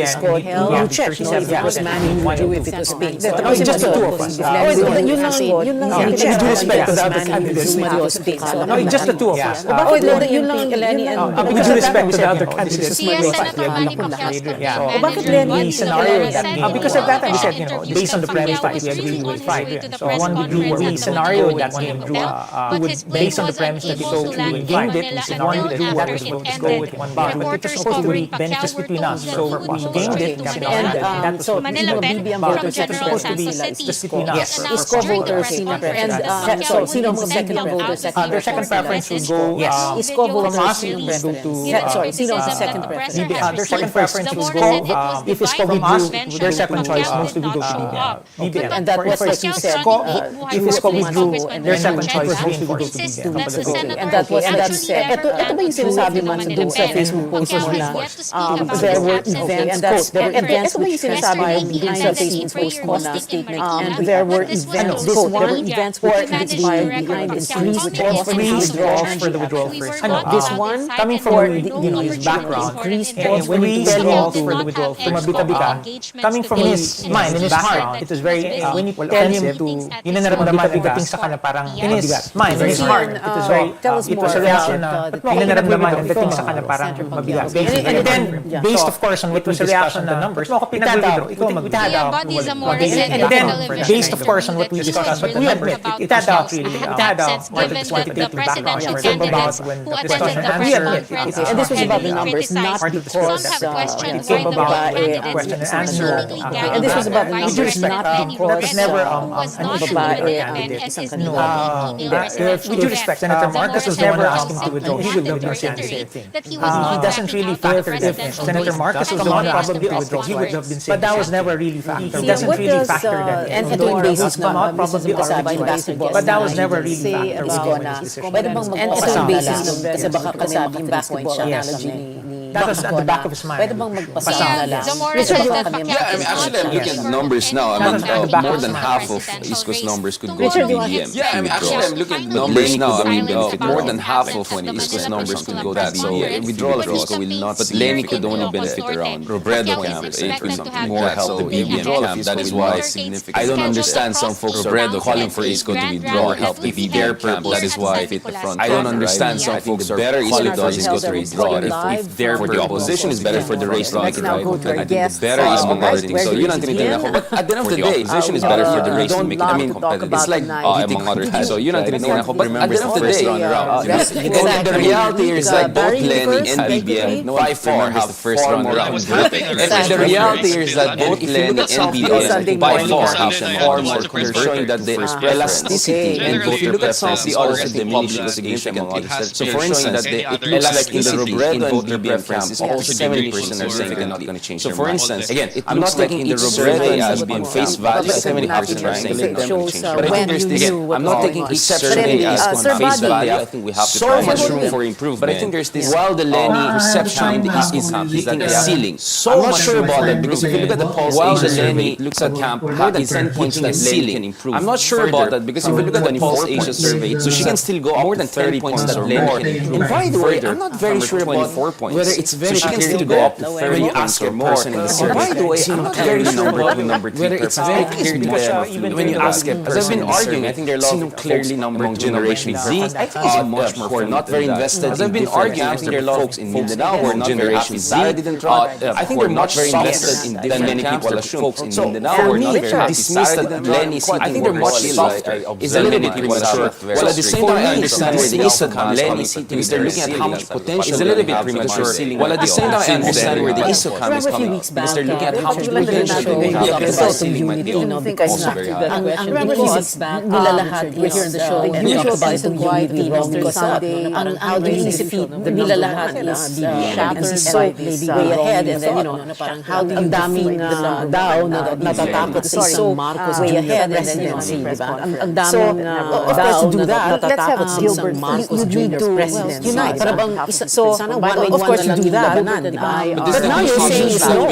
check, it was Manny who withdrew if it was pink. Just the 2 of us. With due respect to the other candidates, just the 2 of us. With due respect to the other candidates, Bakit Lenny? The scenario that because at that time we said, based on the premise that we agree with 5. So 1 withdrew, the scenario that we drew, based on the premise that we gained it, we said 1 withdrew, that was going to go with 1 bar. but it was supposed to be benefits between us. So we gained it, and so Manila Ben from General Santos City just between us. announced during the press conference that the Pacquiao sino would second send voter? out Their second preference would go Isko from voters us sino would go to sino ang second preference? their second preference would go if Isko from us, their second choice mostly would go to BBM. And that was what you said. If Isko withdrew, their second choice mostly would go to BBM. And that was said. Ito ba yung sinasabi man doon sa Facebook post mo na there were events, and that's there were events ito ba yung sinasabi doon sa Facebook post mo na there were events, there were events for behind the scenes which also withdrawals for the withdrawal first. this one coming from his background, when we withdrawals for the withdrawal from Bita-Bita, coming from his mind and his heart, it was very when you tell him to yun na naramdaman pagdating sa kanya parang in his mind and his heart, it was very it was a reaction na yun na naramdaman pagdating sa kanya parang mabigat. And then based of course on what we discussed on the numbers, ikaw mag-withdraw. And then based of course on what we discussed on the numbers, it had more than quantitative background about when the discussion answered. And this was about the numbers, not because it came about question and answer. And this was about the numbers, not because that was never an issue with due respect, Senator Marcos was never asking to withdraw. He would have been saying the same thing. He doesn't really factor it in. Senator Marcos was the one probably to withdraw. He would have been saying, but that was never really factored. He doesn't really factor that in. And ito yung basis na probably basketball, but that was never really factored in his decision. And ito yung basis kasi baka kasabi yung basketball analogy ni that was at the back of his mind. Pwede bang magpasa na lang? Actually, I'm looking at the numbers now. I mean, more than half of Isko's numbers could go to BBM. Yeah, I mean, actually, I'm looking at the numbers now. I mean, more than half of Isko's numbers could go to BBM. Withdrawal of Isko will not, but Lenny could only benefit around Robredo camp, 8 or something more help the BBM camp. That is why I don't understand some folks are calling for Isko to withdraw or help the BBM camp. That is why I don't understand some folks are calling for Isko to withdraw. If their the opposition is better for the race to make it right, I think the better is competitive. So yun ang tinitingnan ko. But at the end of the day, opposition is better for the race to make it. I mean, it's like among other things. So yun ang tinitingnan ko. But at the end of the day, the reality is that both Lenny and BBM by far have the first round around. And the reality is that both Lenny and BBM by far have far more showing that the elasticity and voter preference is also diminished significantly. So for instance, it looks like in the Robredo and BBM camp, also 70% are saying they're not going to change. So for instance, again, I'm not taking in the Robredo as being face value, 70% are saying they're not going to change. But I think there's this, I'm not taking each survey as on face value. I think we have so much room for improvement. But I think there's this, while the Lenny perception in the East camp is that they're ceiling. I'm not sure about that because if you look at the Pulse Asia survey, looks at camp, more than 10 points that Lenny can improve. I'm not sure about that because if you look at the Pulse Asia survey, so she can still go more than 30 points that Lenny can improve. And by the way, I'm not very sure about whether it's very clear she can still go up to 30 points or more in the survey. By the way, I'm not very sure about number 2, whether it's very clear to them when you ask a person. As I've been arguing, I think there are a lot of clearly number Generation Z. I think it's much more who are not very invested. As I've been arguing, I think there are a lot of folks in Mindanao who are not Generation Z. I think they're much very invested than many people assume. Folks in Mindanao who are not very dismissed that Lenny sitting I think they're much softer. Is a little bit premature. Well, at the same time, I understand where the ISO camp, Lenny sitting, because they're looking at how much potential is a little bit premature. Well, at the same time, I understand where the ISO camp is coming from. Because they're looking at how much potential they have. Because that's also very high. Nila lahat here in the show, and usual guys and quiet team Mr. Sunday, ang inisip nila lahat is shattered so maybe way ahead, and then how do you ang daming daw na natatakot sa isang Marcos way ahead, and then ang daming daw na natatakot sa isang Marcos Jr. president. Unite, para bang so of course you do that, but now you're saying it's no.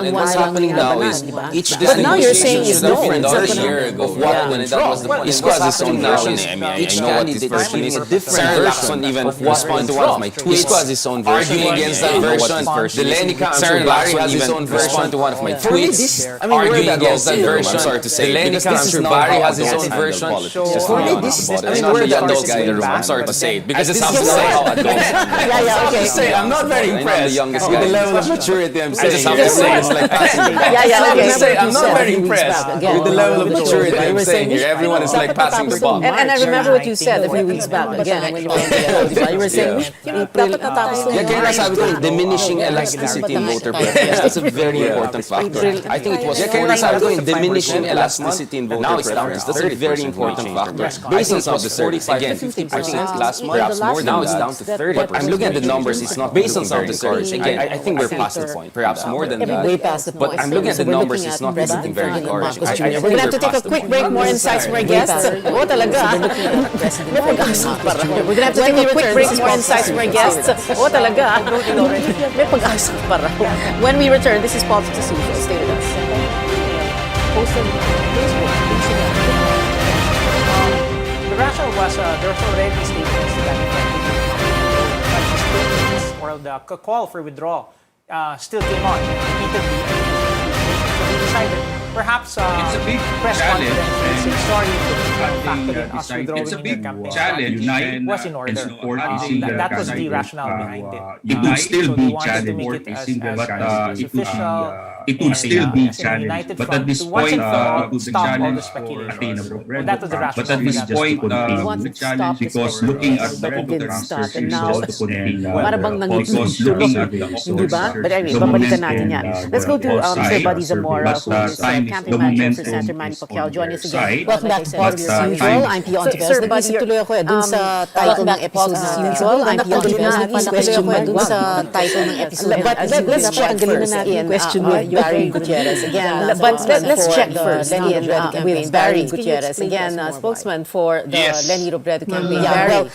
What's happening now is each but now you're saying it's no. A year ago of what when that was the point. Isko has its own version. Each candidate is giving a different version even respond to one of my tweets. Isko has its own version. Arguing against that version. The Lenny Council Barry has its own version. Respond to one of my tweets. Arguing against that version. I'm sorry to say. The Lenny Council Barry has its own version. I mean, we're the adults in the room. I'm sorry to say it because it's have to say how adults Okay. Say, I'm not very impressed. The youngest guy. The level of maturity I'm saying. I just have to say, it's like passing the buck. Okay. Say, I'm not very impressed with the level of maturity I'm saying here. Everyone is like passing the buck. And I remember what you said a few weeks back again when you were on the you were saying, dapat natapos Yeah, kaya nga sabi ko, diminishing elasticity in voter preference. That's a very important factor. I think it was 40%. Diminishing elasticity in voter preference. That's a very important factor. Based on some of the surveys, again, 50% last month, perhaps more than now it's down to 30%. But I'm looking at the numbers, it's not based on some of the surveys. Again, I think we're past the point, perhaps more than that. way past the point. But I'm looking at the numbers, it's not looking very encouraging. We're going to have to take a quick break, more insights from our guests. Oo, talaga. May pag-asa pa raw. We're going to have to take a quick break, more insights from our guests. Oo, talaga. May pag-asa pa raw. When we return, this is Politics as Usual. Stay with us. Post on Facebook, Instagram. The rationale was there's already statements that or the call for withdrawal still came on repeatedly. So we decided perhaps it's a big press challenge conference and sorry it's a big challenge was in order. That was the rationale behind it. It would still be challenged, it would still be challenged, but at this point, the challenge for attainable. But at this point, the challenge because looking at the transfer just to continue, because looking at the opposition, But anyway, babalikan natin yan. Let's go to Sir Buddy Zamora, who is campaign manager for Senator Manny Pacquiao. Join us again. Welcome back to Politics as Usual. I'm P. Honteveros. Sir Buddy, tuloy ako dun sa title ng episode as usual. I'm P. Honteveros. Question mo dun sa title ng episode. But let's check first in question with Barry Gutierrez. Again, but let's check first with Barry Gutierrez. Again, spokesman for the Leni Robredo campaign. Barry,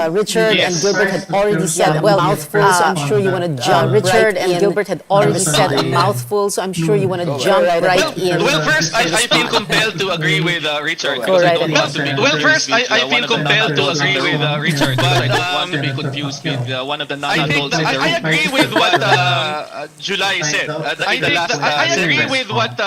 Richard and Gilbert had already said mouthfuls, so I'm sure you want to jump. Richard and Gilbert had already said a mouthful, so I'm sure you want to jump right in. Well, first, I feel compelled to agree with Richard. Because I don't want to be well, first, I feel compelled to agree with Richard, but I don't want to be confused with one of the non-adults in the room. I agree with what July said. I agree with what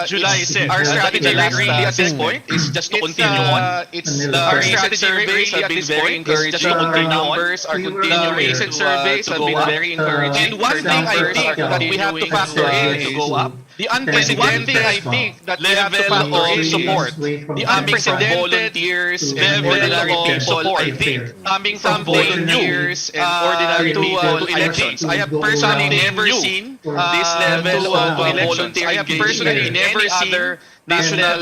July said. Our strategy really at this point is just to continue on. Our recent surveys have been very encouraging. Our numbers are continuing. Recent surveys have been very encouraging. And one thing I think that we have to factor in to go up, the unprecedented level of support, the unprecedented volunteers and ordinary people, I think, coming from volunteers and ordinary people to elections. I have personally never seen this level of volunteer engagement. I have personally never seen national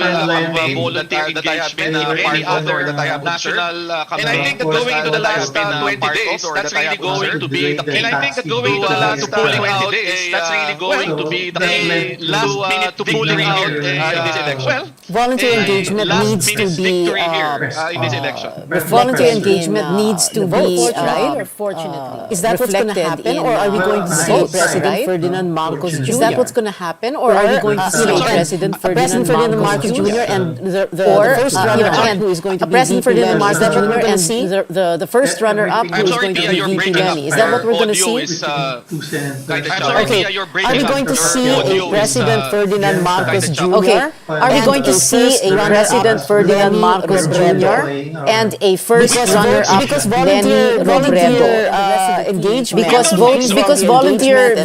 volunteer engagement in any other that I have national and I think that going into the last 20 days, that's really going to be the key. And I think that going into the last 20 days, that's really going to be the key last minute to pulling out in this election. Well, volunteer engagement needs to be in this election. Volunteer engagement needs to be right. Fortunately, is that what's going to happen, or are we going to see President Ferdinand Marcos Jr.? Is that what's going to happen, or are we going to see President Ferdinand Marcos Jr. and the first runner-up who is going to be President Ferdinand Marcos Jr. and the first runner-up who is going to be VP Leni? Is that what we're going to see? Okay, are we going to see a President Ferdinand Marcos Jr.? Okay, are we going to see a President Ferdinand Marcos Jr. and a first runner-up Leni Robredo engagement? Because volunteer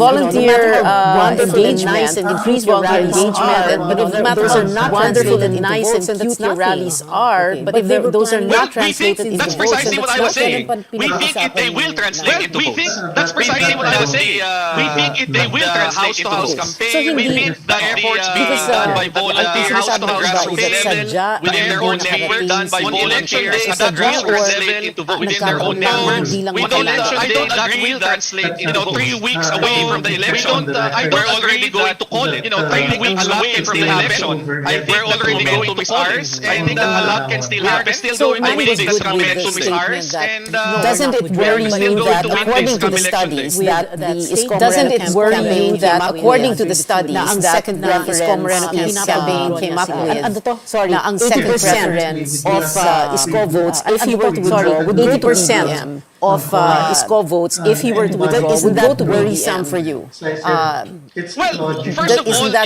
engagement and increased volunteer engagement, but if those are not wonderful and nice and cute your rallies are, but if those are not translated into votes, that's precisely what I was saying. We think if they will translate into votes. That's precisely what I was saying. We think if they will translate into votes. Campaign, we think the efforts being done by volunteers at the grassroots level, within their own network, done by volunteers at the grassroots level, within their own networks. I don't agree will translate into 3 weeks away from the election. We're already going to call it. 3 weeks away from the election. I think we're already going to ours. I think that a lot can still happen. So I think this momentum is ours. Doesn't it worry you that according to the studies that the second preference campaign came up with, ang second preference of Isko votes, if he were to withdraw, would 80%. of Isko votes if he were to withdraw would go to worrisome for you? Well, first of all, if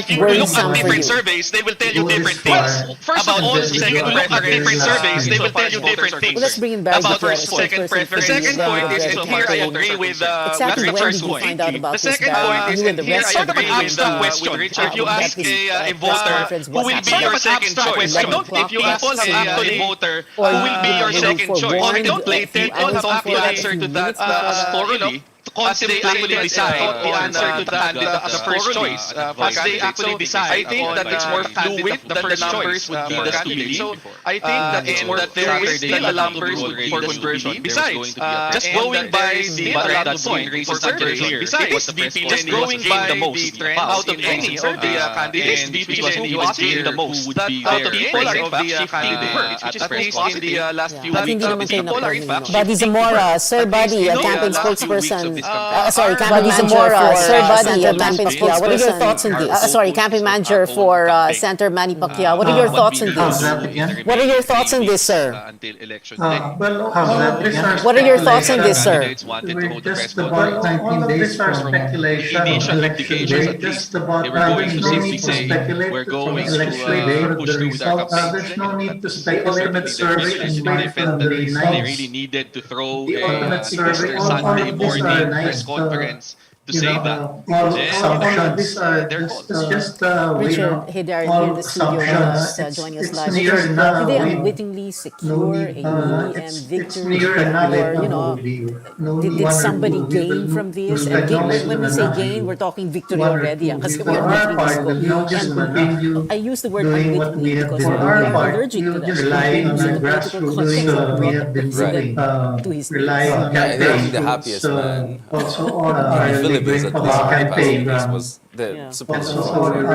you look at different surveys, they will tell you different things. First of all, if you look at different surveys, they will tell you different things. Well, let's bring in Barry About Gutierrez, second preference. The second point is, and here I agree with exactly when Richard's did you point. find out about The this, second Barry? point is, You and and the here rest I of agree the with question. If you ask a voter who will be your second choice, I don't think you ask a voter who will be your second choice. I don't think people have actually answered to that thoroughly. As they actually decide the answer to that as a first choice. As they actually decide, I think that it's more fluid than the numbers would be the candidate. So I think that it's more there is still a numbers for conversion. Besides, just going by the trend point for survey, besides just going by the trend out of any of the candidates, VP Lenny was giving the most. That out of any of the candidates, which is at least in the last few weeks, people are in fact Buddy Zamora, Sir Buddy, a campaign spokesperson. Sorry, campaign Buddy manager Zamora, for Sir Buddy, Senator a Manny campaign Pacquiao. What are your spokesperson. thoughts on this? Sorry, campaign manager for Senator Manny Pacquiao. What are your thoughts on this? What are your thoughts on this, sir? Until election What are your thoughts on this, sir? wanted to hold the press about 19 days from speculation initial indications at least they were going to simply say we're going to push through with our campaign. There's no need to speculate that they really needed to throw a Easter Sunday morning press conference to say that. Richard Hedar here in the studio with us, joining us live. Did they unwittingly secure a EM victory? Or, did somebody gain from this? And when we say gain, we're talking victory already. Kasi we're and I use the word unwittingly because we are allergic to that. So the political context of brought the president to his knees. I think the happiest man in the Philippines at least for the past few days was the support of the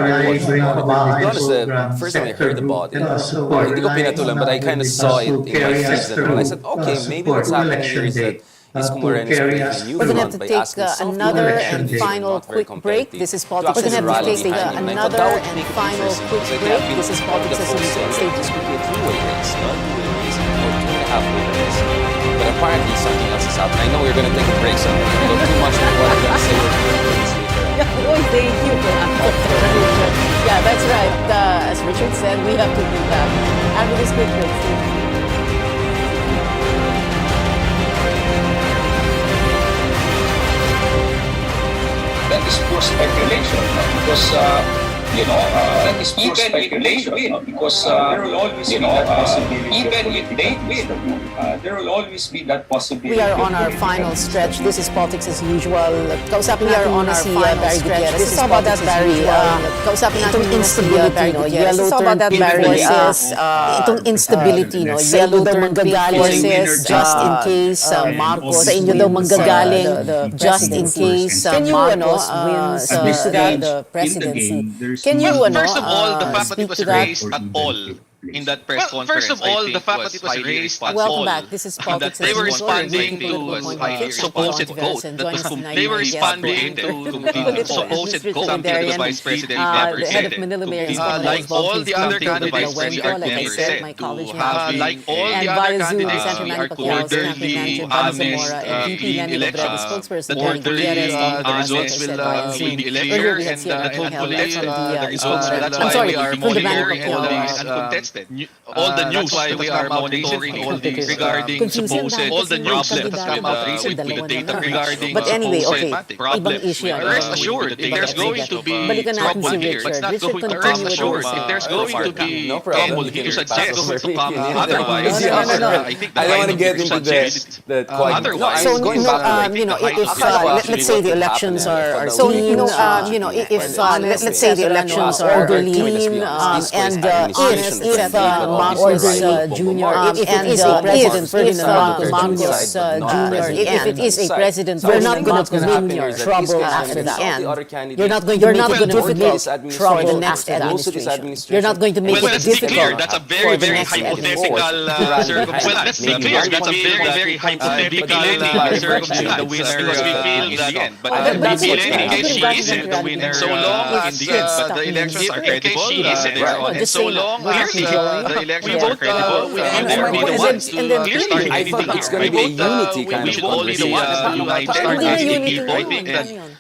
first time I heard about it, hindi ko pinatulan, but I kind of saw it in my feeds and all. I said, okay, maybe what's happening here is that Isko Moreno is creating a new We're going to have front to by take asking another and final quick break. This is Politics. We're going to have to take another and final quick break. This is Politics as usual. Stay tuned. This could be a three-way race, not a two-way race, or two-and-a-half-way race. But apparently something else is happening. I know we're going to take a break, so I'm going to go too much into what I'm going to say. Oh, thank you for that. Yeah, that's right. As Richard said, we have to be back after this quick break. That is pure speculation because that is pure speculation because there will always be that possibility. Even if they win, there will always be that possibility. We are on our final stretch. This is Politics as usual. Kausapin We are natin on muna our si final Barry stretch. Gutierrez. This is about that, Barry. Kausapin natin Itong muna si instability, Barry no? Gutierrez. Yellow It's about that, turned Barry. pink forces. Itong instability, no? Yellow Sa inyo daw turned pink manggagaling forces, just in case Marcos. Sa inyo daw manggagaling just in case Marcos wins the presidency. Can you, first of all, the fact that it was raised at all in that press conference. First of all, the fact that it was raised at Welcome all, back. This is Politics. that they were responding to a supposed quote that was they were responding to supposed quote something that the vice president never said. Like all the other candidates, we are never said to have like all the other candidates, we are orderly, honest in elections. That orderly, the results will be fair and uncontested. The results, that's why we are monitoring all these uncontested. All the news why we are monitoring all these regarding supposed all the news that has come out recently with the data regarding supposed problems. Rest assured, if there's going to be trouble here, it's not going to rest assured. If there's going to be trouble here, to suggest to come otherwise, I think I don't want to get into the otherwise. So, if let's say the elections are clean, let's say the elections are clean and honest, if Marcos Jr., if it is a president, Ferdinand Marcos Jr., if it is a president, you're not going to win your trouble after the end. You're not going to make it difficult for the next administration. You're not going to make it difficult that's a very, very hypothetical circumstance. Let's be clear, that's a very, very hypothetical circumstance. The winner because we feel that, but we feel in case she isn't the winner so long in the end, but the elections are credible, and so long as the election are credible, we will be the ones to start anything it's here. going to be a unity We kind of should all be the ones to start asking people, and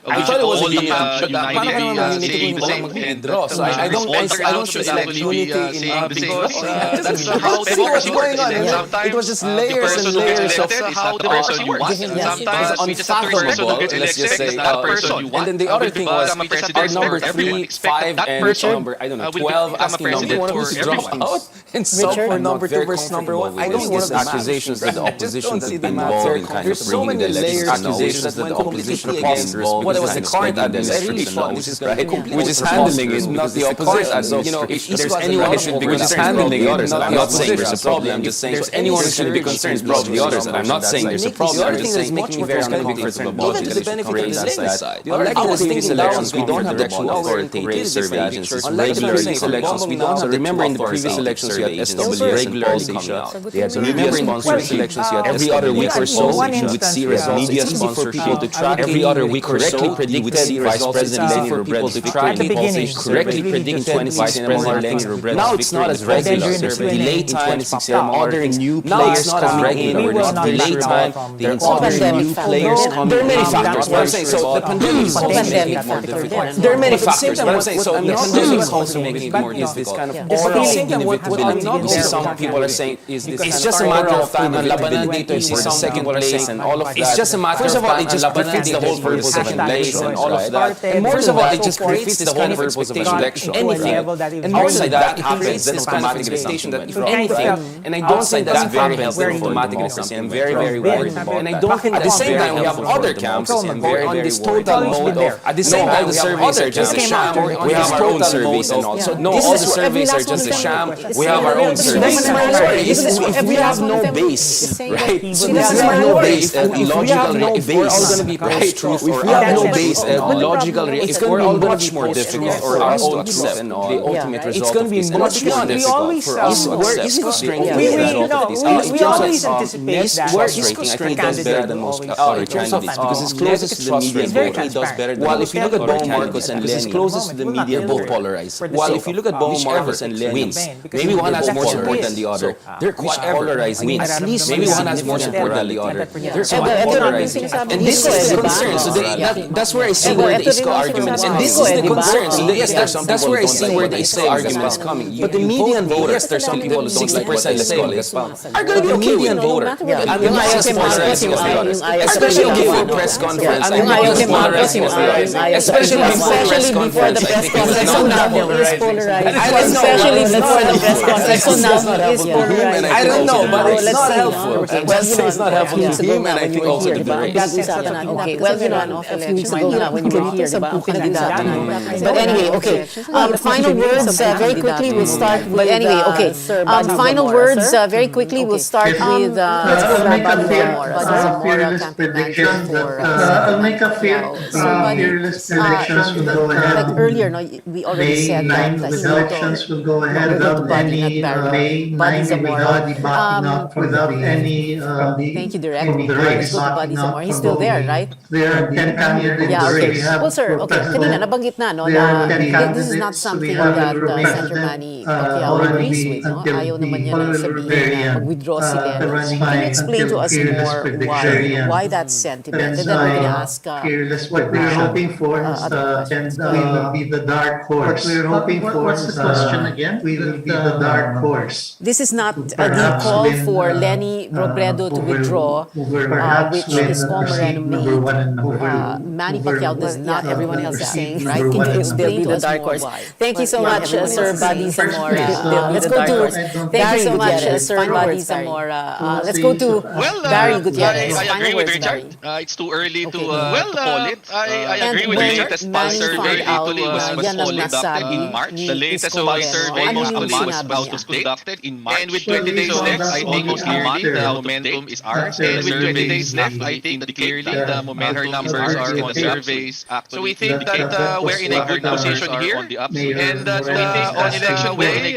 I thought it was a unity. unitedly saying the same. And I don't see like unity in because that's how democracy works. And sometimes it was just the layers person and who gets layers of elected is not the person you want. And sometimes we just have the person who gets elected is not the person you want. And then the other thing was our number 3, 5, and number, I don't know, 12 asking number 2 to drop out and sub for number 2 versus number 1. I don't want accusations that the opposition has been involved in kind of bringing the legislation, accusations that the opposition against what was the current administration knows, right? Which is handling it, not the opposition. So, you know, if there's anyone who should be concerned, probably the others. I'm not saying there's a problem. I'm just saying there's anyone who should be concerned, probably the others. And I'm not saying there's a problem. I'm just saying making me very uncomfortable for the budget that should create that. Unlike the previous elections, we don't have the actual authoritative survey agencies. Regular elections, we don't. So remember in the previous elections, you had SWS regularly coming out. So remember in previous elections, you had every other week or so, you would see media sponsorship to track every other week or so. You would see Vice President Lenny Robredo to track correctly predict 26 President Lenny Robredo. Now it's not as regular. Delay time, other new players coming in, or delay time, the new players coming in. There are many factors. What I'm saying, so the pandemic is also making it more difficult. There are many factors. What I'm saying, so the pandemic is also making it more difficult. But at the same time, what I'm not seeing some people are saying is it's just a matter of time. Ang labanan dito is for the second place and all of that. It's just a matter of time. It just defeats the whole purpose of an election and all of that. And first of all, it just creates the whole purpose of an election. Anything. And more than that, it creates this automatic expectation that if anything, and I don't think that's very healthy for democracy. I'm very, very worried about that. And I don't think at the same time, we have other camps on this total mode of, at the same time, the surveys are just a sham. We have our own surveys and all. So no, all the surveys are just a sham. We have our own surveys. If we have no base, right? So this is no base, a logical base, right? If we have no base, a logical, it's going to be much more difficult for us to accept the ultimate result. It's going to be much more difficult for us to accept the ultimate result of this. We always anticipate that. Where Isko strength does better than most other candidates because it's closest to the media vote. He does better than if you look at Bongo Marcos and Lenny, it's closest to the media vote polarized. While if you look at Bongo Marcos and Lenny, maybe one has more support than the other. They're quite polarizing. At least maybe one has more support than the other. They're quite polarizing. And this is the concern. So that's where I see where the Isko arguments. And this is the concern. So yes, that's where I see where the Isko arguments coming. But the median voter, yes, there's some people who don't like what I say are going to be a median voter. And yung ayaw si polarizing as they are. Especially before press conference. And yung ayaw si polarizing as they are. Especially before the press conference. So now he is polarizing. Especially before the press conference. So now he is polarizing. I don't know, but it's not helpful. It's not helpful to him and I think also to the race. Okay, well, you know, a few weeks ago na when you were here, but anyway, okay. Final words very quickly. We'll start with. Anyway, okay. Final words very quickly. We'll start with. I'll make a fearless prediction that I'll make a fearless predictions will go ahead. Like earlier, no, we already said that elections will go ahead without any May 9 without backing up without any thank you, Director. Let's go to Buddy Zamora. He's still there, right? There are 10 candidates. Yeah, okay. Well, sir, okay. Kanina, nabanggit na, no, na this is not something that Senator Manny Pacquiao agrees with, no? Ayaw naman niya na sabihin na mag-withdraw si Lenny. Can you explain to us more why that sentiment? And then we're going to ask what we're hoping for is we will be the dark horse. What we're hoping for what's the question again? We will be the dark horse. This is not the call for Lenny Robredo to withdraw, which his comrade made. Manny Pacquiao does not, everyone else is saying, right? Can you explain to us more why? Thank you so much, Sir Buddy Zamora. Let's go to, thank you so much, Sir Buddy Zamora. Let's go to Barry Gutierrez. I agree with Richard. It's too early to call it. I agree with the latest pulse survey. Italy was all conducted in March. The latest pulse survey was conducted in March. And with 20 days left, I think most clearly the momentum is ours. And with 20 days left, I think clearly the momentum numbers are on the surveys. So we think that we're in a good position here. And that on election day,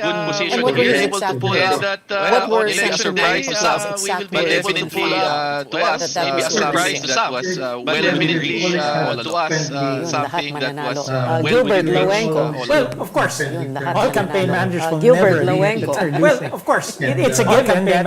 we will be able to pull out that on election day, we will be definitely to us, maybe a surprise to some was well-admittedly to us something that was Gilbert Lowenko. Well, of course, all campaign managers will will Gilbert never be Lowenko. well, of course, it's a given that,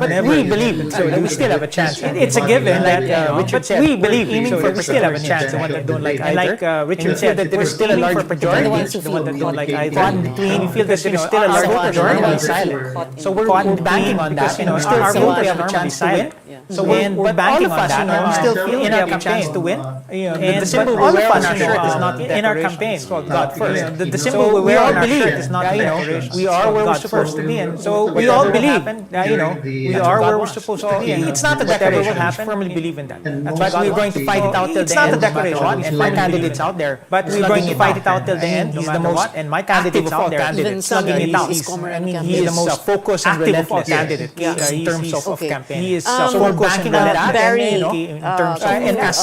but we believe we still have a chance. It's a given that Richard said we believe aiming for we still have a chance. The one that don't like either. Like Richard said, that there is still a large majority. The one that don't like either. We feel that there is still a large majority silent. So we're banking on that. Our vote we have a chance to win. So we're banking on that. We still feel we have a chance to win. And the symbol we wear on our shirt is not in our campaign. God first. The symbol we wear on our shirt is not declaration. We are where we're supposed to be, and so we all believe that we are where we're supposed to be. It's not a declaration. We firmly believe in that. That's why we're going to fight it out till the end. It's not a declaration, and my candidate's out there. But we're going to fight it out till the end. He's the most, and my candidate's out there. Slugging it out. I mean, he is the most focused and relentless candidate in terms of campaign. He is so we're banking on that. In terms of and as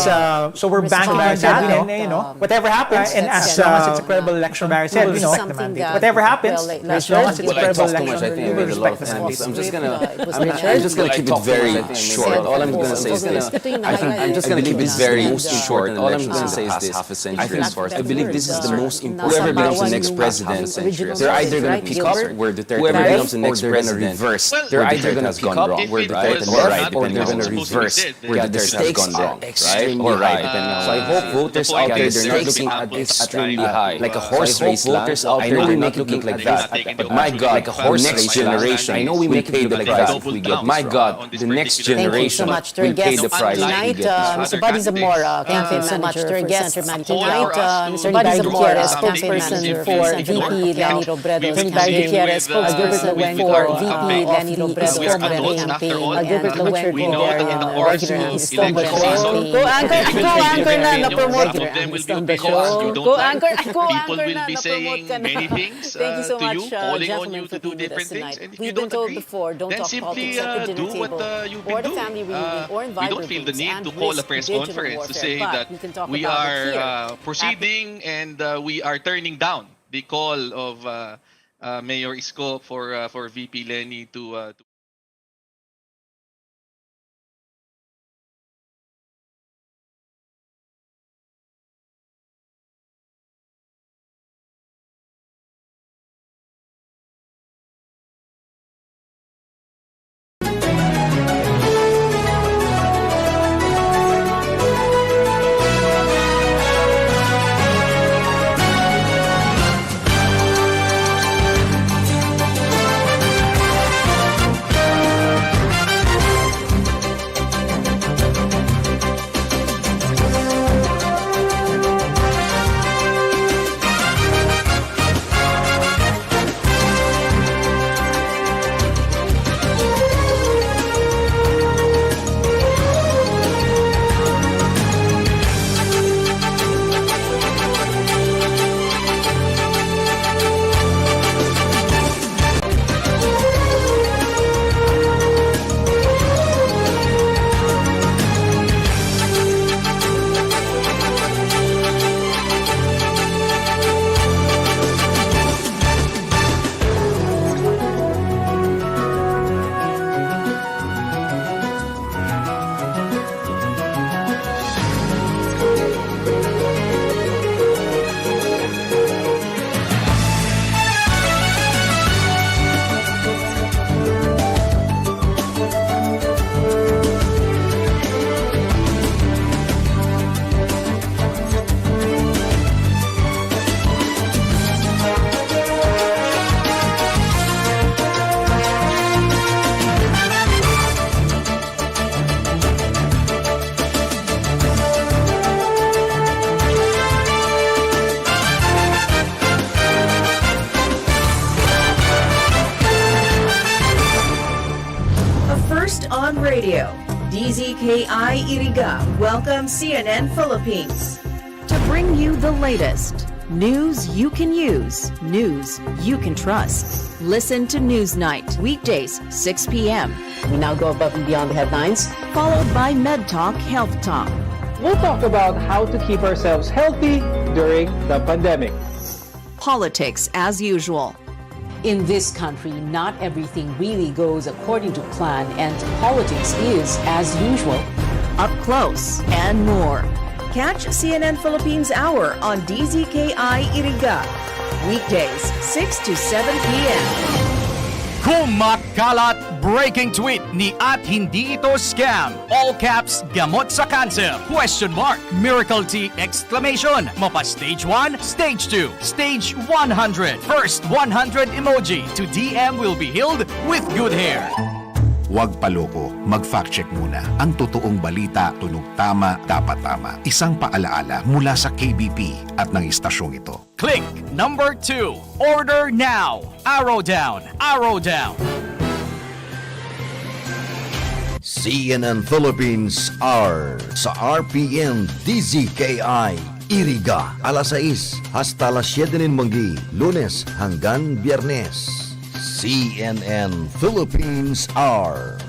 so we're banking on that. And whatever happens, and as it's a credible election, Barry said, whatever happens, as long as it's a credible election, we will respect the mandate. I'm just gonna keep it very short. All I'm gonna say is this. I'm just gonna keep it very short. All I'm gonna say is this. I believe this is the most important. Whoever becomes the next president, they're either gonna pick up where Duterte becomes the next president. They're either gonna pick up where Duterte left, or they're gonna reverse where Duterte has gone wrong. Right? So I hope voters out there, they're not looking at extremely high, like a horse race. Voters out there, they're not looking like that. But my God, like a horse next generation. I know we may pay the price if we get. My God, the next generation will pay the price if we get. Mr. Buddy Zamora, campaign manager for Senator Manny. Tonight, Mr. Buddy Zamora, spokesperson for VP Lenny Robredo's campaign. Gutierrez, spokesperson for VP Lenny Robredo's campaign. Gilbert Richard Bulgarian, regular Escobar campaign. Go anchor na, na-promote ka na. Go anchor na, na-promote ka na. Thank you so much, gentlemen, for being with us tonight. We've been told before, don't talk politics at the dinner table or the family reunion or in we don't feel the need to call a press conference to say that we are proceeding and we are turning down the call of Mayor Isko for VP Lenny to on radio. DZKI-IRIGA welcomes CNN Philippines to bring you the latest. News you can use, news you can trust. Listen to Newsnight, weekdays, 6 p.m. We now go above and beyond the headlines. Followed by Med Talk, Health Talk. We'll talk about how to keep ourselves healthy during the pandemic. Politics as usual. In this country, not everything really goes according to plan, and politics is, as usual, up close and more. Catch CNN Philippines Hour on DZKI-IRIGA. Weekdays, 6 to 7 p.m. Kumakalat breaking tweet ni at hindi ito scam. All caps, gamot sa cancer. Question mark. Miracle Tea exclamation. Mapa stage 1, stage 2, stage 100. First 100 emoji to DM will be healed with good hair. Huwag paloko, mag-fact check muna. Ang totoong balita, tunog tama, dapat tama. Isang paalaala mula sa KBP at ng istasyong ito. Click number 2. Order now. Arrow down. Arrow down. CNN Philippines are sa RPN-DZKI-IRIGA alas 6 hasta las 7 ng manggi, Lunes hanggang Biyernes. CNN Philippines are